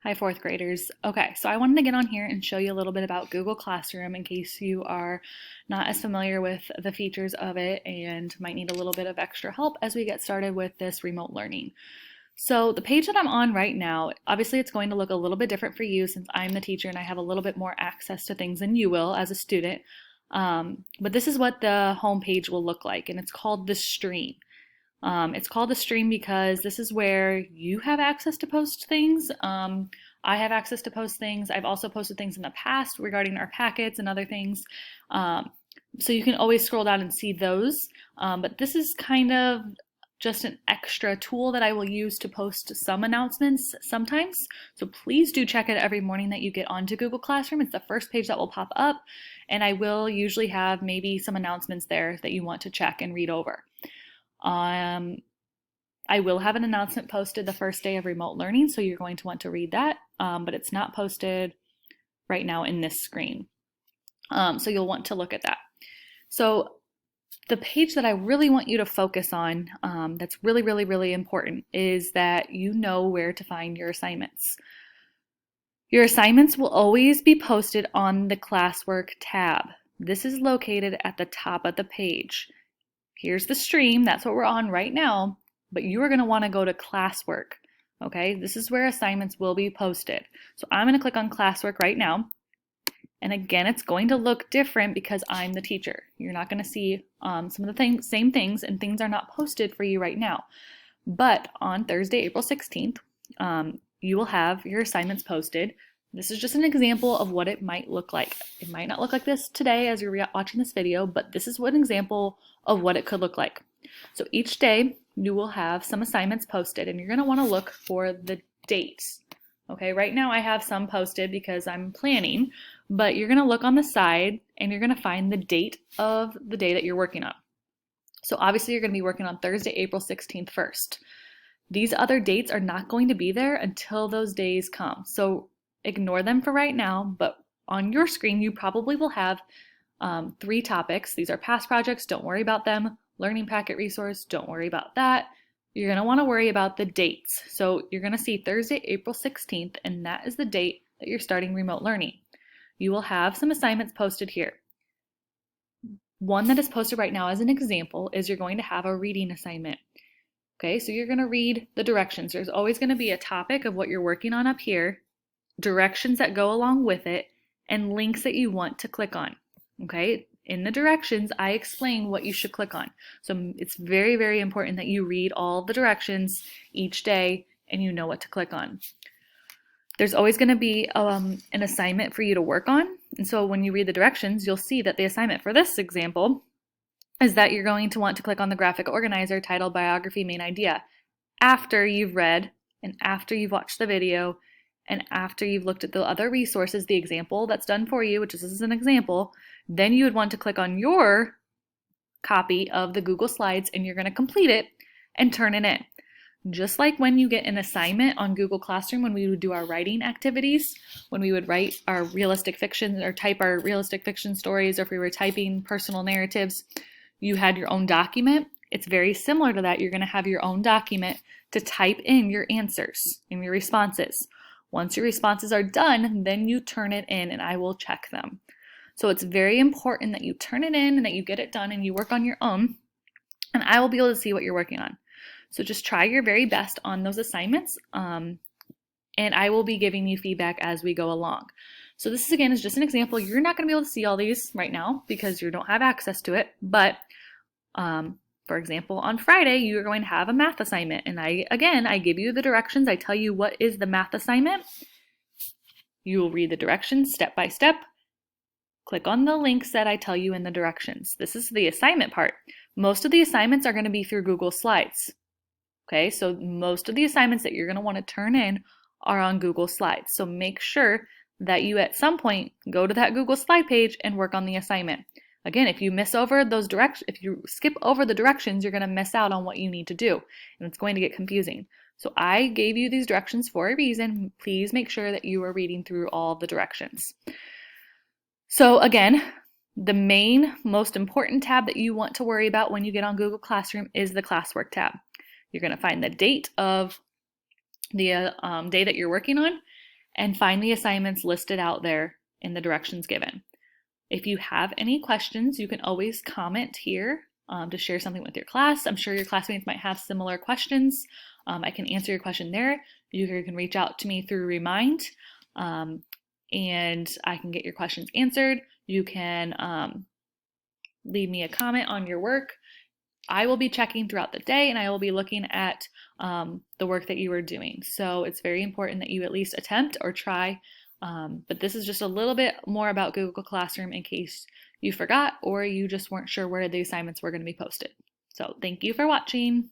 Hi, fourth graders. Okay, so I wanted to get on here and show you a little bit about Google Classroom in case you are not as familiar with the features of it and might need a little bit of extra help as we get started with this remote learning. So the page that I'm on right now, obviously it's going to look a little bit different for you since I'm the teacher and I have a little bit more access to things than you will as a student. But this is what the home page will look like, and it's called the stream. It's called the stream because this is where you have access to post things. I have access to post things. I've also posted things in the past regarding our packets and other things. So you can always scroll down and see those. But this is kind of just an extra tool that I will use to post some announcements sometimes. So please do check it every morning that you get onto Google Classroom. It's the first page that will pop up, and I will usually have maybe some announcements there that you want to check and read over. I will have an announcement posted the first day of remote learning, so you're going to want to read that, but it's not posted right now in this screen. So you'll want to look at that. So the page that I really want you to focus on, that's really, really, really important, is that you know where to find your assignments. Your assignments will always be posted on the classwork tab. This is located at the top of the page. Here's the stream, that's what we're on right now, but you are going to want to go to classwork, okay? This is where assignments will be posted. So I'm going to click on classwork right now, and again, it's going to look different because I'm the teacher. You're not going to see some of the same things, and things are not posted for you right now. But on Thursday, April 16th, you will have your assignments posted. This is just an example of what it might look like. It might not look like this today as you're watching this video, but this is an example of what it could look like. So each day you will have some assignments posted, and you're going to want to look for the dates. Okay, right now I have some posted because I'm planning, but you're going to look on the side and you're going to find the date of the day that you're working on. So obviously you're going to be working on Thursday, April 16th first. These other dates are not going to be there until those days come. So ignore them for right now, but on your screen you probably will have 3 topics. These are past projects, don't worry about them. Learning packet resource, don't worry about that. You're going to want to worry about the dates. So you're going to see Thursday, April 16th, and that is the date that you're starting remote learning. You will have some assignments posted here. One that is posted right now as an example is you're going to have a reading assignment. Okay, so you're going to read the directions. There's always going to be a topic of what you're working on up here, directions that go along with it, and links that you want to click on. Okay, in the directions, I explain what you should click on. So it's very, very important that you read all the directions each day and you know what to click on. There's always going to be an assignment for you to work on. And so when you read the directions, you'll see that the assignment for this example is that you're going to want to click on the graphic organizer titled Biography Main Idea after you've read and after you've watched the video and after you've looked at the other resources, the example that's done for you, which is this is an example. Then you would want to click on your copy of the Google Slides and you're going to complete it and turn it in. Just like when you get an assignment on Google Classroom when we would do our writing activities, when we would write our realistic fiction or type our realistic fiction stories, or if we were typing personal narratives, you had your own document. It's very similar to that. You're going to have your own document to type in your answers and your responses. Once your responses are done, then you turn it in and I will check them. So it's very important that you turn it in and that you get it done and you work on your own, and I will be able to see what you're working on. So just try your very best on those assignments, and I will be giving you feedback as we go along. So this again is just an example. You're not going to be able to see all these right now because you don't have access to it, but for example, on Friday, you're going to have a math assignment, and I give you the directions. I tell you what is the math assignment. You will read the directions step by step. Click on the links that I tell you in the directions. This is the assignment part. Most of the assignments are going to be through Google Slides. Okay, so most of the assignments that you're going to want to turn in are on Google Slides. So make sure that you at some point go to that Google Slide page and work on the assignment. Again, if you if you skip over the directions, you're going to miss out on what you need to do, and it's going to get confusing. So I gave you these directions for a reason. Please make sure that you are reading through all the directions. So again, the main, most important tab that you want to worry about when you get on Google Classroom is the classwork tab. You're going to find the date of the day that you're working on, and find the assignments listed out there in the directions given. If you have any questions, you can always comment here to share something with your class. I'm sure your classmates might have similar questions. I can answer your question there. You can reach out to me through Remind, and I can get your questions answered. You can leave me a comment on your work. I will be checking throughout the day, and I will be looking at the work that you are doing. So it's very important that you at least attempt or try. But this is just a little bit more about Google Classroom in case you forgot or you just weren't sure where the assignments were going to be posted. So thank you for watching.